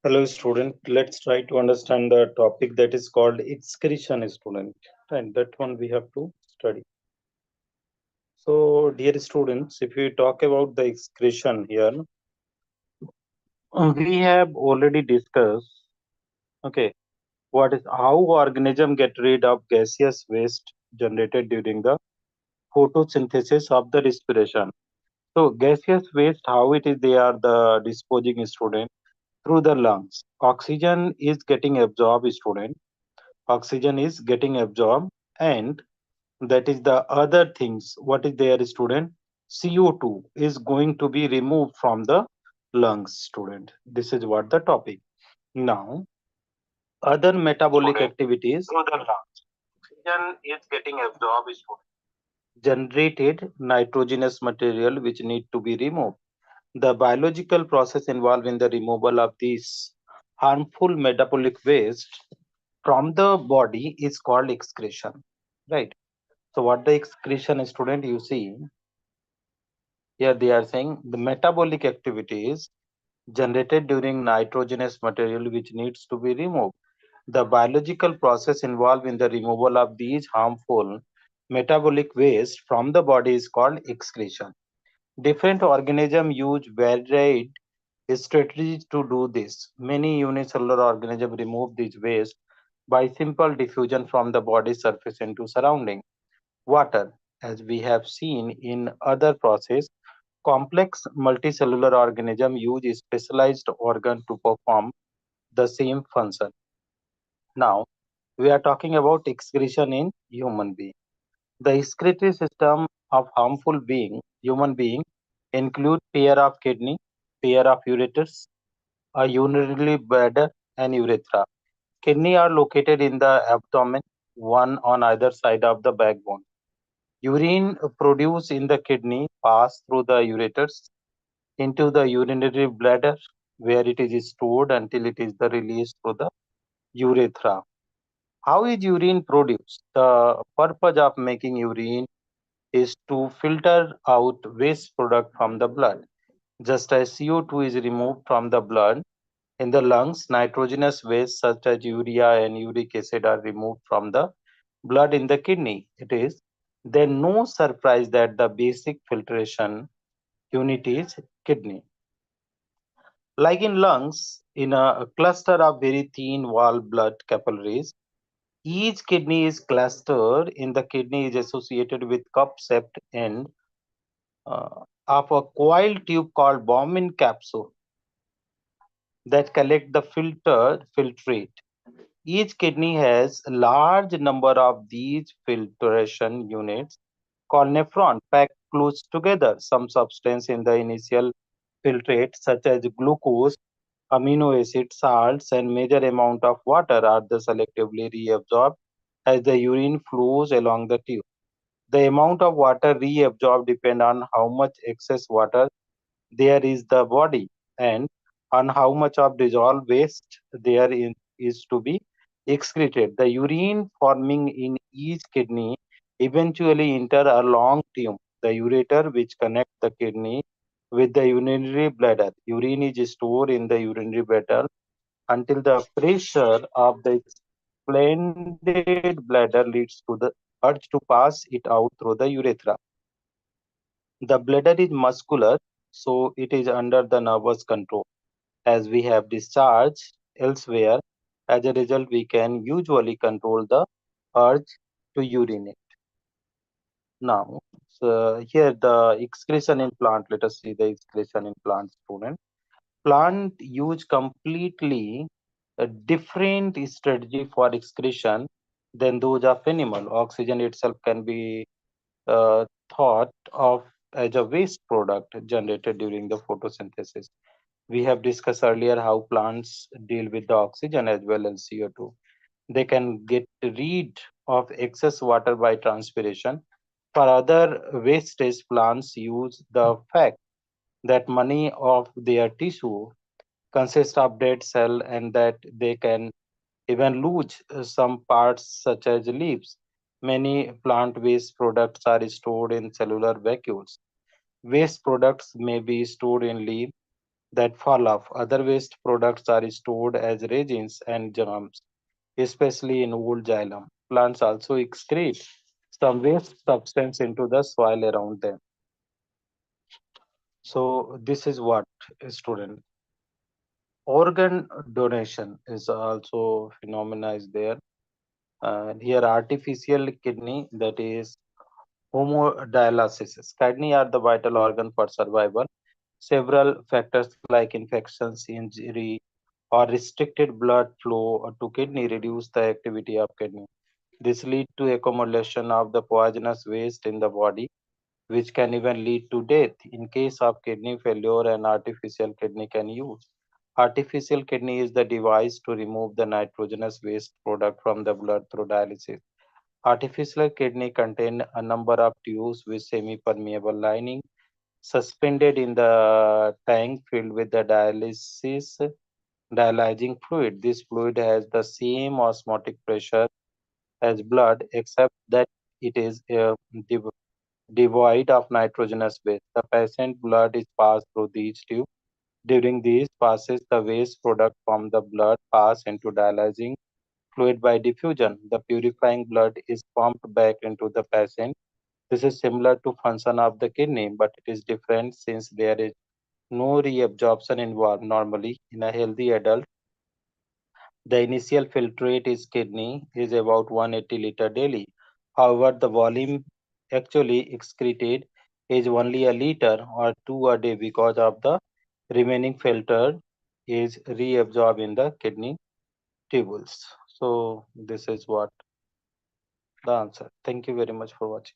Hello, student. Let's try to understand the topic that is called excretion, student. And that one we have to study. So, dear students, if we talk about the excretion here, we have already discussed, okay, what is how organism get rid of gaseous waste generated during the photosynthesis of the respiration. So, gaseous waste, how it is they are the disposing student through the lungs. Oxygen is getting absorbed, student. Oxygen is getting absorbed, and that is the other things. What is there, student? CO2 is going to be removed from the lungs, student. This is what the topic. Now, other metabolic activities through the lungs. Oxygen is getting absorbed, student. Generated nitrogenous material which need to be removed. The biological process involved in the removal of these harmful metabolic waste from the body is called excretion, right? So what the excretion, student, you see here they are saying the metabolic activities generated during nitrogenous material which needs to be removed. The biological process involved in the removal of these harmful metabolic waste from the body is called excretion. Different organisms use varied strategies to do this. Many unicellular organisms remove these waste by simple diffusion from the body surface into surrounding water. As we have seen in other process, complex multicellular organisms use specialized organ to perform the same function. Now, we are talking about excretion in human being. The excretory system of harmful human being include pair of kidney, pair of ureters, a urinary bladder, and urethra. Kidney are located in the abdomen, one on either side of the backbone. Urine produced in the kidney pass through the ureters into the urinary bladder, where it is stored until it is the released through the urethra. How is urine produced? The purpose of making urine is to filter out waste product from the blood. Just as CO2 is removed from the blood, in the lungs, nitrogenous waste such as urea and uric acid are removed from the blood in the kidney. It is then no surprise that the basic filtration unit is kidney. Like in lungs, in a cluster of very thin wall blood capillaries, each kidney is clustered in the kidney is associated with cup-shaped end of a coiled tube called Bowman capsule that collect the filtrate. Each kidney has a large number of these filtration units called nephron packed close together. Some substance in the initial filtrate such as glucose, amino acid, salts, and major amount of water are the selectively reabsorbed as the urine flows along the tube. The amount of water reabsorbed depend on how much excess water there is the body and on how much of dissolved waste there is to be excreted. The urine forming in each kidney eventually enter a long tube, the ureter, which connects the kidney with the urinary bladder. Urine is stored in the urinary bladder until the pressure of the expanded bladder leads to the urge to pass it out through the urethra. The bladder is muscular, so it is under the nervous control. As we have discharge elsewhere, as a result, we can usually control the urge to urinate. Now, so here the excretion in plant. Let us see the excretion in plant, student. Plant use completely a different strategy for excretion than those of animal. Oxygen itself can be thought of as a waste product generated during the photosynthesis. We have discussed earlier how plants deal with the oxygen as well as CO2. They can get rid of excess water by transpiration. For other wastage, plants use the fact that many of their tissue consist of dead cell and that they can even lose some parts such as leaves. Many plant waste products are stored in cellular vacuoles. Waste products may be stored in leaves that fall off. Other waste products are stored as resins and germs, especially in old xylem. Plants also excrete some waste substance into the soil around them. So this is what, student. Organ donation is also phenomena is there. Here artificial kidney, that is hemodialysis. Kidney are the vital organ for survival. Several factors like infections, injury, or restricted blood flow to kidney reduce the activity of kidney. This lead to accumulation of the poisonous waste in the body, which can even lead to death. In case of kidney failure, an artificial kidney can use. Artificial kidney is the device to remove the nitrogenous waste product from the blood through dialysis. Artificial kidney contain a number of tubes with semi-permeable lining suspended in the tank filled with the dialyzing fluid. This fluid has the same osmotic pressure as blood, except that it is devoid of nitrogenous waste. The patient blood is passed through these tubes. During these passes, the waste product from the blood pass into dialyzing fluid by diffusion. The purifying blood is pumped back into the patient. This is similar to function of the kidney, but it is different since there is no reabsorption involved. Normally, in a healthy adult, the initial filtrate is kidney is about 180 liter daily. However, the volume actually excreted is only a liter or two a day because of the remaining filter is reabsorbed in the kidney tubules. So this is what the answer. Thank you very much for watching.